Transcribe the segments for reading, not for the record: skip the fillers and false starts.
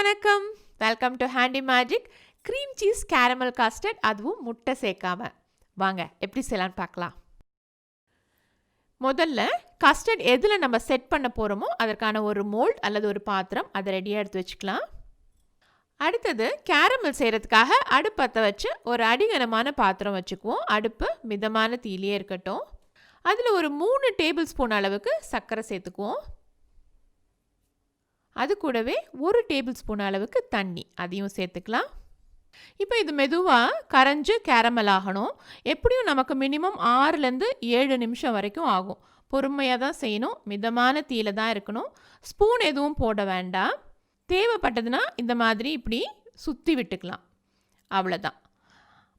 வணக்கம். Welcome to HandiMagic cream cheese caramel custard, அதுவும் முட்டை சேர்க்காம. வாங்க எப்படி செய்யலான்னு பார்க்கலாம். முதல்ல கஸ்டர்ட் எதில் நம்ம செட் பண்ண போகிறோமோ அதற்கான ஒரு மோல்ட் அல்லது ஒரு பாத்திரம் அதை ரெடியாக எடுத்து வச்சுக்கலாம். அடுத்தது கேரமல் செய்கிறதுக்காக அடுப்பத்தை வச்சு ஒரு அடிகனமான பாத்திரம் வச்சுக்குவோம். அடுப்பு மிதமான தீயிலே இருக்கட்டும். அதில் ஒரு 3 டேபிள் ஸ்பூன் அளவுக்கு சர்க்கரை சேர்த்துக்குவோம். அது கூடவே 1 டேபிள் ஸ்பூன் அளவுக்கு தண்ணி அதையும் சேர்த்துக்கலாம். இப்போ இது மெதுவாக கரைஞ்சு கேரமல் ஆகணும். எப்படியும் நமக்கு மினிமம் 6லேருந்து 7 நிமிஷம் வரைக்கும் ஆகும். பொறுமையாக தான் செய்யணும், மிதமான தீயில தான் இருக்கணும். ஸ்பூன் எதுவும் போட வேண்டாம். தேவைப்பட்டதுன்னா இந்த மாதிரி இப்படி சுற்றி விட்டுக்கலாம், அவ்வளோதான்.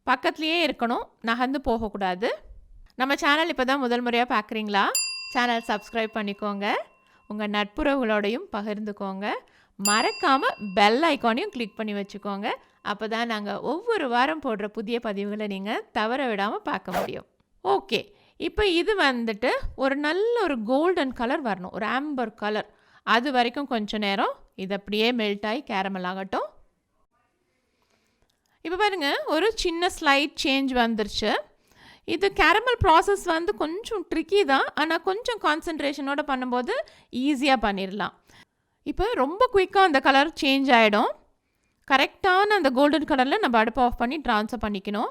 பக்கத்துலேயே இருக்கணும், நகர்ந்து போகக்கூடாது. நம்ம சேனல் இப்போ தான் முதல் முறையாக பார்க்குறீங்களா? சேனல் சப்ஸ்கிரைப் பண்ணிக்கோங்க, உங்கள் நட்புறவுகளோடையும் பகிர்ந்துக்கோங்க. மறக்காமல் பெல் ஐக்கானையும் கிளிக் பண்ணி வச்சுக்கோங்க. அப்போ தான் நாங்கள் ஒவ்வொரு வாரம் போடுற புதிய பதிவுகளை நீங்கள் தவற விடாமல் பார்க்க முடியும். ஓகே, இப்போ இது வந்துட்டு ஒரு நல்ல ஒரு கோல்டன் கலர் வரணும், ஒரு ஆம்பர் கலர். அது வரைக்கும் கொஞ்சம் நேரம் இது அப்படியே மெல்ட் ஆகி கேரமல் ஆகட்டும். இப்போ பாருங்கள், ஒரு சின்ன ஸ்லைட் சேஞ்ச் வந்துருச்சு. இது கேரமல் ப்ராசஸ் வந்து கொஞ்சம் ட்ரிக்கி தான், ஆனால் கொஞ்சம் கான்சன்ட்ரேஷனோட பண்ணும்போது ஈஸியாக பண்ணிடலாம். இப்போ ரொம்ப குயிக்காக அந்த கலர் சேஞ்ச் ஆகிடும். கரெக்டான அந்த கோல்டன் கலரில் நம்ம அடுப்பை ஆஃப் பண்ணி ட்ரான்ஸ்ஃபர் பண்ணிக்கணும்.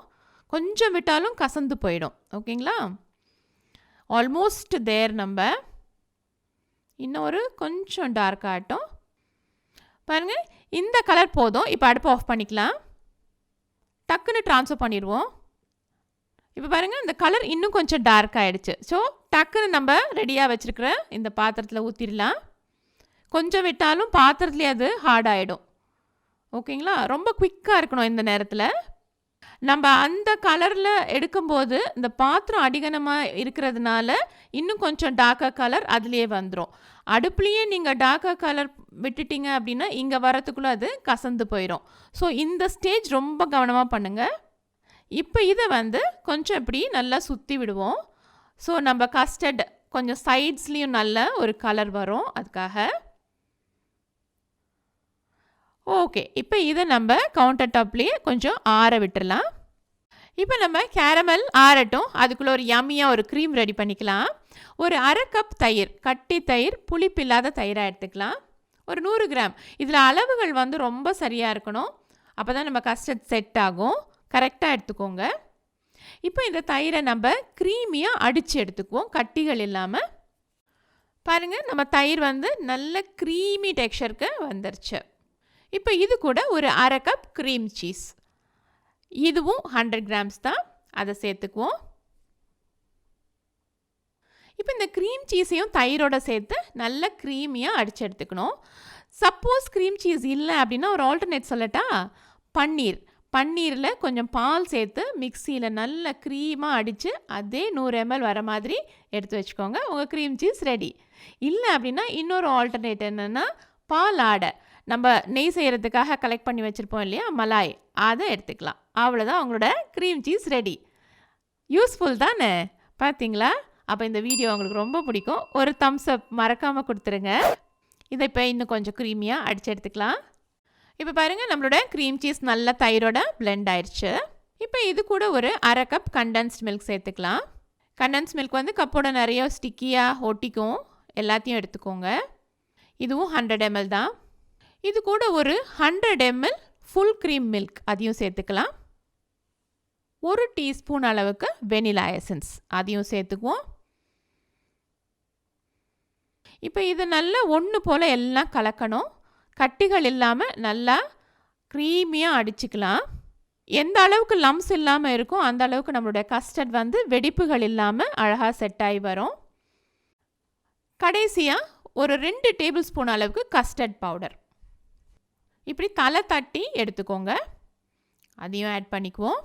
கொஞ்சம் விட்டாலும் கசந்து போயிடும். ஓகேங்களா? Almost there. நம்ம இன்னொரு கொஞ்சம் டார்க் ஆகட்டும். பாருங்கள், இந்த கலர் போதும். இப்போ அடுப்பை ஆஃப் பண்ணிக்கலாம். டக்குன்னு ட்ரான்ஸ்ஃபர் பண்ணிடுவோம். இப்போ பாருங்கள், இந்த கலர் இன்னும் கொஞ்சம் டார்க் ஆகிடுச்சு. ஸோ டக்குன்னு நம்ம ரெடியாக வச்சுருக்கிற இந்த பாத்திரத்தில் ஊற்றிடலாம். கொஞ்சம் விட்டாலும் பாத்திரத்துலேயே அது ஹார்ட் ஆகிடும். ஓகேங்களா? ரொம்ப குயிக்காக இருக்கணும் இந்த நேரத்தில். நம்ம அந்த கலரில் எடுக்கும்போது இந்த பாத்திரம் அடிகனமாக இருக்கிறதுனால இன்னும் கொஞ்சம் டார்க்காக கலர் அதுலேயே வந்துடும். அடுப்புலேயே நீங்கள் டார்க்காக கலர் விட்டுட்டிங்க அப்படின்னா இங்கே வரத்துக்குள்ளே அது கசந்து போயிடும். ஸோ இந்த ஸ்டேஜ் ரொம்ப கவனமாக பண்ணுங்கள். இப்போ இதை வந்து கொஞ்சம் இப்படி நல்லா சுற்றி விடுவோம். ஸோ நம்ம கஸ்டர்ட் கொஞ்சம் சைட்ஸ்லேயும் நல்ல ஒரு கலர் வரும், அதுக்காக. ஓகே, இப்போ இதை நம்ம கவுண்டர் டாப்லேயே கொஞ்சம் ஆற விட்டுடலாம். இப்போ நம்ம கேரமல் ஆறட்டும். அதுக்குள்ளே ஒரு யம்மியாக ஒரு க்ரீம் ரெடி பண்ணிக்கலாம். ஒரு 1/2 கப் தயிர், கட்டி தயிர், புளிப்பில்லாத தயிராக எடுத்துக்கலாம். ஒரு 100 கிராம். இதில் அளவுகள் வந்து ரொம்ப சரியாக இருக்கணும், அப்போ தான் நம்ம கஸ்டர்ட் செட் ஆகும். கரெக்டாக எடுத்துக்கோங்க. இப்போ இந்த தயிரை நம்ம க்ரீமியாக அடித்து எடுத்துக்குவோம், கட்டிகள் இல்லாமல். பாருங்கள், நம்ம தயிர் வந்து நல்ல க்ரீமி டெக்ஸ்சருக்கு வந்துருச்சு. இப்போ இது கூட ஒரு 1/2 கப் க்ரீம் சீஸ், இதுவும் 100 கிராம்ஸ் தான், அதை சேர்த்துக்குவோம். இப்போ இந்த க்ரீம் சீஸையும் தயிரோட சேர்த்து நல்ல க்ரீமியாக அடித்து எடுத்துக்கணும். சப்போஸ் க்ரீம் சீஸ் இல்லை அப்படின்னா ஒரு ஆல்டர்னேட் சொல்லட்டா? பன்னீரில் கொஞ்சம் பால் சேர்த்து மிக்சியில் நல்ல க்ரீமாக அடித்து அதே 100 ml வர மாதிரி எடுத்து வச்சுக்கோங்க. உங்கள் க்ரீம் சீஸ் ரெடி. இல்லை அப்படின்னா இன்னொரு ஆல்டர்னேட் என்னென்னா, பால் ஆடை நம்ம நெய் செய்கிறதுக்காக கலெக்ட் பண்ணி வச்சுருப்போம் இல்லையா, மலாய், அதை எடுத்துக்கலாம். அவ்வளோதான், அவங்களோட க்ரீம் சீஸ் ரெடி. யூஸ்ஃபுல் தானே? பார்த்தீங்களா? அப்போ இந்த வீடியோ உங்களுக்கு ரொம்ப பிடிக்கும். ஒரு தம்ஸ் அப் மறக்காமல் கொடுத்துருங்க. இதை இப்போ இன்னும் கொஞ்சம் க்ரீமியாக அடித்து எடுத்துக்கலாம். இப்போ பாருங்கள், நம்மளோட க்ரீம் சீஸ் நல்ல தயிரோட பிளெண்ட் ஆயிடுச்சு. இப்போ இது கூட ஒரு 1/2 கப் கண்டென்ஸ்ட் மில்க் சேர்த்துக்கலாம். கண்டென்ஸ்ட் மில்க் வந்து கப்போட நிறைய ஸ்டிக்கியாக ஒட்டிக்கும், எல்லாத்தையும் எடுத்துக்கோங்க. இதுவும் 100 ml தான். இது கூட ஒரு 100 ml ஃபுல் க்ரீம் மில்க், அதையும் சேர்த்துக்கலாம். 1 டீஸ்பூன் அளவுக்கு வெனிலா எசன்ஸ், அதையும் சேர்த்துக்குவோம். இப்போ இது நல்லா ஒன்று போல் எல்லாம் கலக்கணும். கட்டிகள் இல்லாமல் நல்லா க்ரீமியாக அடிச்சுக்கலாம். எந்த அளவுக்கு லம்ஸ் இல்லாமல் இருக்கும் அந்த அளவுக்கு நம்மளுடைய கஸ்டர்ட் வந்து வெடிப்புகள் இல்லாமல் அழகாக செட் ஆகி வரும். கடைசியாக ஒரு 2 டேபிள் ஸ்பூன் அளவுக்கு கஸ்டர்ட் பவுடர் இப்படி தலை தட்டி எடுத்துக்கோங்க, அதையும் ஆட் பண்ணிக்குவோம்.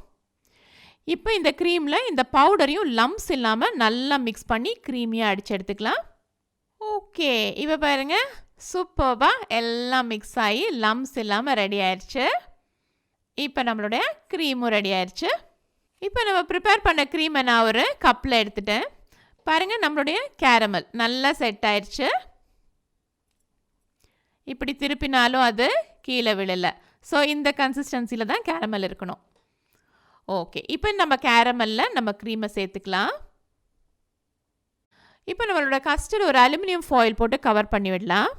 இப்போ இந்த க்ரீமில் இந்த பவுடரையும் லம்ஸ் இல்லாமல் நல்லா மிக்ஸ் பண்ணி க்ரீமியாக அடித்து எடுத்துக்கலாம். ஓகே, இப்போ பாருங்கள், சூப்பராக எல்லாம் மிக்ஸ் ஆகி லம்ஸ் இல்லாமல் ரெடி ஆயிடுச்சு. இப்போ நம்மளுடைய க்ரீமும் ரெடி ஆயிடுச்சு. இப்போ நம்ம ப்ரிப்பேர் பண்ண க்ரீமை நான் ஒரு கப்பில் எடுத்துட்டேன். பாருங்கள், நம்மளுடைய கேரமல் நல்லா செட் ஆயிடுச்சு. இப்படி திருப்பினாலும் அது கீழே விழல. ஸோ இந்த கன்சிஸ்டன்சியில் தான் கேரமல் இருக்கணும். ஓகே, இப்போ நம்ம கேரமலில் நம்ம க்ரீமை சேர்த்துக்கலாம். இப்போ நம்மளோட கஸ்டர்ட் ஒரு அலுமினியம் ஃபாயில் போட்டு கவர் பண்ணி விடலாம்.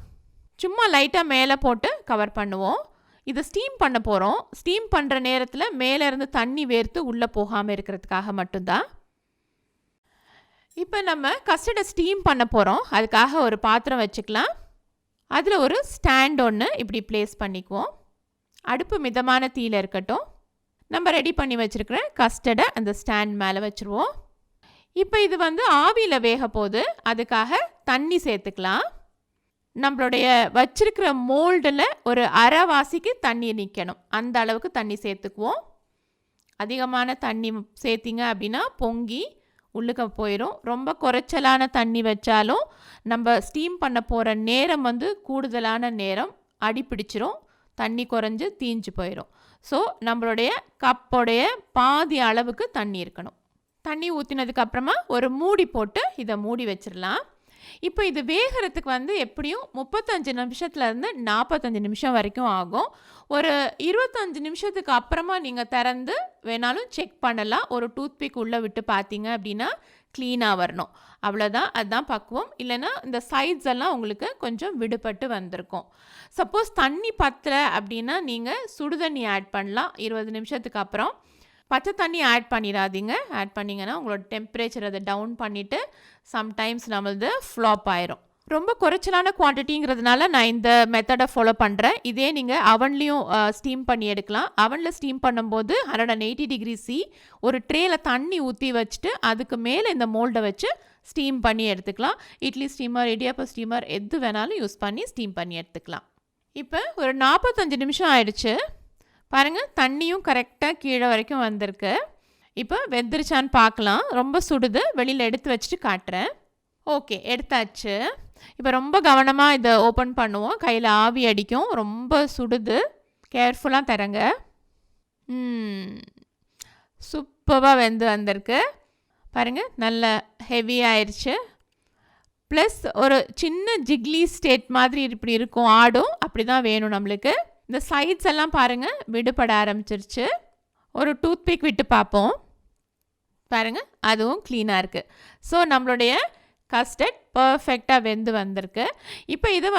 சும்மா லைட்டாக மேலே போட்டு கவர் பண்ணுவோம். இதை ஸ்டீம் பண்ண போகிறோம். ஸ்டீம் பண்ணுற நேரத்தில் மேலே இருந்து தண்ணி வேர்த்து உள்ளே போகாமல் இருக்கிறதுக்காக மட்டும்தான். இப்போ நம்ம கஸ்டர்டை ஸ்டீம் பண்ண போகிறோம். அதுக்காக ஒரு பாத்திரம் வச்சுக்கலாம். அதில் ஒரு ஸ்டாண்ட் ஒன்று இப்படி ப்ளேஸ் பண்ணிக்குவோம். அடுப்பு மிதமான தீயில் இருக்கட்டும். நம்ம ரெடி பண்ணி வச்சுருக்கிற கஸ்டர்டை அந்த ஸ்டாண்ட் மேலே வச்சுருவோம். இப்போ இது ஆவியில் வேக போகுது. அதுக்காக தண்ணி சேர்த்துக்கலாம். நம்மளுடைய வச்சிருக்கிற மோல்டில் ஒரு அரைவாசிக்கு தண்ணி நிற்கணும். அந்த அளவுக்கு தண்ணி சேர்த்துக்குவோம். அதிகமான தண்ணி சேர்த்திங்க அப்படின்னா பொங்கி உள்ளுக்க போயிடும். ரொம்ப குறைச்சலான தண்ணி வச்சாலும் நம்ம ஸ்டீம் பண்ண போகிற நேரம் கூடுதலான நேரம் அடி பிடிச்சிரும். தண்ணி குறைஞ்சு தீஞ்சு போயிடும். ஸோ நம்மளுடைய கப்போடைய பாதி அளவுக்கு தண்ணி இருக்கணும். தண்ணி ஊற்றினதுக்கப்புறமா ஒரு மூடி போட்டு இதை மூடி வச்சிடலாம். இப்போ இது வேகிறதுக்கு எப்படியும் 35 நிமிஷத்துலேருந்து 45 நிமிஷம் வரைக்கும் ஆகும். ஒரு 25 நிமிஷத்துக்கு அப்புறமா நீங்கள் திறந்து வேணாலும் செக் பண்ணலாம். ஒரு டூத்பிக் உள்ளே விட்டு பார்த்தீங்க அப்படின்னா க்ளீனாக வரணும். அவ்வளோதான், அதுதான் பக்குவம். இல்லைன்னா இந்த சைட்ஸ் எல்லாம் உங்களுக்கு கொஞ்சம் விடுபட்டு வந்திருக்கும். சப்போஸ் தண்ணி பத்தலை அப்படின்னா நீங்கள் சுடுதண்ணி ஆட் பண்ணலாம் 20 நிமிஷத்துக்கு அப்புறம். பச்சை தண்ணி ஆட் பண்ணிடாதீங்க. ஆட் பண்ணிங்கன்னா உங்களோட டெம்பரேச்சர் அதை டவுன் பண்ணிவிட்டு சம்டைம்ஸ் நம்மளது ஃப்ளாப் ஆயிரும். ரொம்ப குறைச்சலான குவான்டிட்டிங்கிறதுனால நான் இந்த மெத்தடை ஃபாலோ பண்ணுறேன். இதே நீங்கள் அவன்லேயும் ஸ்டீம் பண்ணி எடுக்கலாம். அவனில் ஸ்டீம் பண்ணும்போது 180 டிகிரி C ஒரு ட்ரேயில் தண்ணி ஊற்றி வச்சுட்டு அதுக்கு மேலே இந்த மோல்டை வச்சு ஸ்டீம் பண்ணி எடுத்துக்கலாம். இட்லி ஸ்டீமர், இடியாப்ப ஸ்டீமர் எது வேணாலும் யூஸ் பண்ணி ஸ்டீம் பண்ணி எடுத்துக்கலாம். இப்போ ஒரு 45 நிமிஷம் ஆயிடுச்சு. பாருங்கள், தண்ணியும் கரெக்டாக கீழே வரைக்கும் வந்திருக்கு. இப்போ வெந்துருச்சான்னு பார்க்கலாம். ரொம்ப சுடுது, வெளியில் எடுத்து வச்சுட்டு காட்டுறேன். ஓகே, எடுத்தாச்சு. இப்போ ரொம்ப கவனமாக இதை ஓப்பன் பண்ணுவோம். கையில் ஆவி அடிக்கும். ரொம்ப சுடுது, கேர்ஃபுல்லாக தரங்க. சூப்பராக வெந்து வந்திருக்கு. பாருங்கள், நல்ல ஹெவி ஆயிடுச்சு. ப்ளஸ் ஒரு சின்ன ஜிக்லி ஸ்டேட் மாதிரி இப்படி இருக்கும். ஆடும் அப்படி தான் வேணும் நம்மளுக்கு. இந்த சைட்ஸ் எல்லாம் பாருங்கள் விடுபட ஆரம்பிச்சிருச்சு. ஒரு டூத்பிக் விட்டு பார்ப்போம். பாருங்கள், அதுவும் க்ளீனாக இருக்குது. ஸோ நம்மளுடைய கஸ்டர்ட் பர்ஃபெக்டாக வெந்து வந்திருக்கு. இப்போ இதை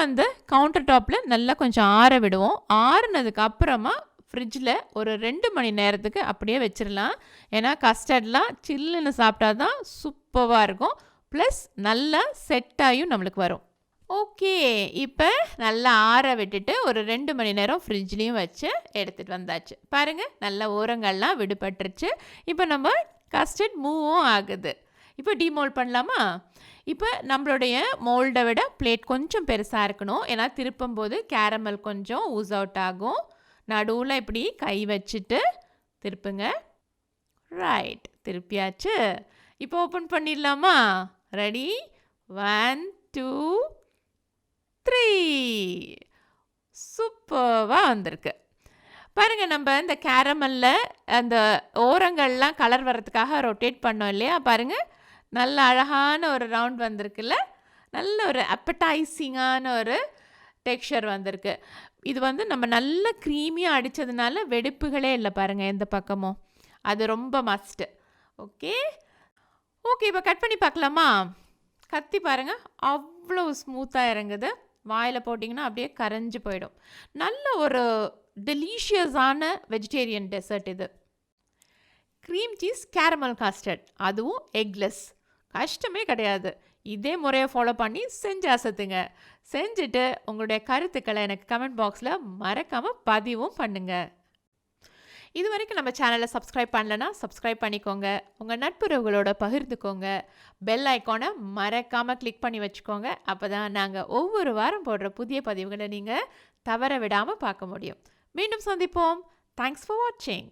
கவுண்டர் டாப்பில் நல்லா கொஞ்சம் ஆற விடுவோம். ஆறுனதுக்கு அப்புறமா ஃப்ரிட்ஜில் ஒரு 2 மணி நேரத்துக்கு அப்படியே வச்சிடலாம். ஏன்னா கஸ்டர்ட்லாம் சில்லுன்னு சாப்பிட்டா தான் சூப்பராக இருக்கும். ப்ளஸ் நல்லா செட்டாயும் நம்மளுக்கு வரும். ஓகே, இப்போ நல்லா ஆற விட்டுட்டு ஒரு 2 மணி நேரம் ஃப்ரிட்ஜ்லேயும் வச்சு எடுத்துகிட்டு வந்தாச்சு. பாருங்கள், நல்ல ஓரங்கள்லாம் விடுபட்டுருச்சு. இப்போ நம்ம கஸ்டர்ட் மூவும் ஆகுது. இப்போ டிமோல்ட் பண்ணலாமா? இப்போ நம்மளுடைய மோல்டை விட பிளேட் கொஞ்சம் பெருசாக இருக்கணும். ஏன்னா திருப்பும் போது கேரமல் கொஞ்சம் ஊஸ் அவுட் ஆகும். நடுவில் இப்படி கை வச்சுட்டு திருப்புங்க. ரைட், திருப்பியாச்சு. இப்போ ஓப்பன் பண்ணிடலாமா? ரெடி? 1 2 3. சூப்பராக வந்திருக்கு. பாருங்கள், நம்ம இந்த கேரமலில் அந்த ஓரங்கள்லாம் கலர் வர்றதுக்காக ரொட்டேட் பண்ணோம் இல்லையா? பாருங்கள், நல்ல அழகான ஒரு ரவுண்ட் வந்திருக்குல்ல. நல்ல ஒரு அப்படைசிங்கான ஒரு டெக்ஸ்சர் வந்திருக்கு. இது நம்ம நல்ல க்ரீமியாக அடித்ததுனால வெடிப்புகளே இல்லை பாருங்கள் எந்த பக்கமும். அது ரொம்ப மஸ்ட்டு. ஓகே, இப்போ கட் பண்ணி பார்க்கலாமா? கத்தி பாருங்கள், அவ்வளோ ஸ்மூத்தாக இறங்குது. வாயில் போட்டிங்கன்னா அப்படியே கரைஞ்சி போயிடும். நல்ல ஒரு டெலிஷியஸான வெஜிடேரியன் டெசர்ட் இது. க்ரீம் சீஸ் கேரமல் கஸ்டர்ட், அதுவும் எக்லெஸ். கஷ்டமே கிடையாது. இதே முறையை ஃபாலோ பண்ணி செஞ்சு அசத்துங்க. செஞ்சுட்டு உங்களுடைய கருத்துக்களை எனக்கு கமெண்ட் பாக்ஸில் மறக்காமல் பதிவும் பண்ணுங்கள். இது வரைக்கும் நம்ம சேனலை சப்ஸ்கிரைப் பண்ணலன்னா சப்ஸ்கிரைப் பண்ணிக்கோங்க. உங்கள் நட்புறவுகளோட பகிர்ந்துக்கோங்க. பெல் ஐக்கானை மறக்காமல் கிளிக் பண்ணி வச்சுக்கோங்க. அப்போ தான் நாங்கள் ஒவ்வொரு வாரம் போடுற புதிய பதிவுகளை நீங்கள் தவற விடாமல் பார்க்க முடியும். மீண்டும் சந்திப்போம். தேங்க்ஸ் ஃபார் வாட்சிங்.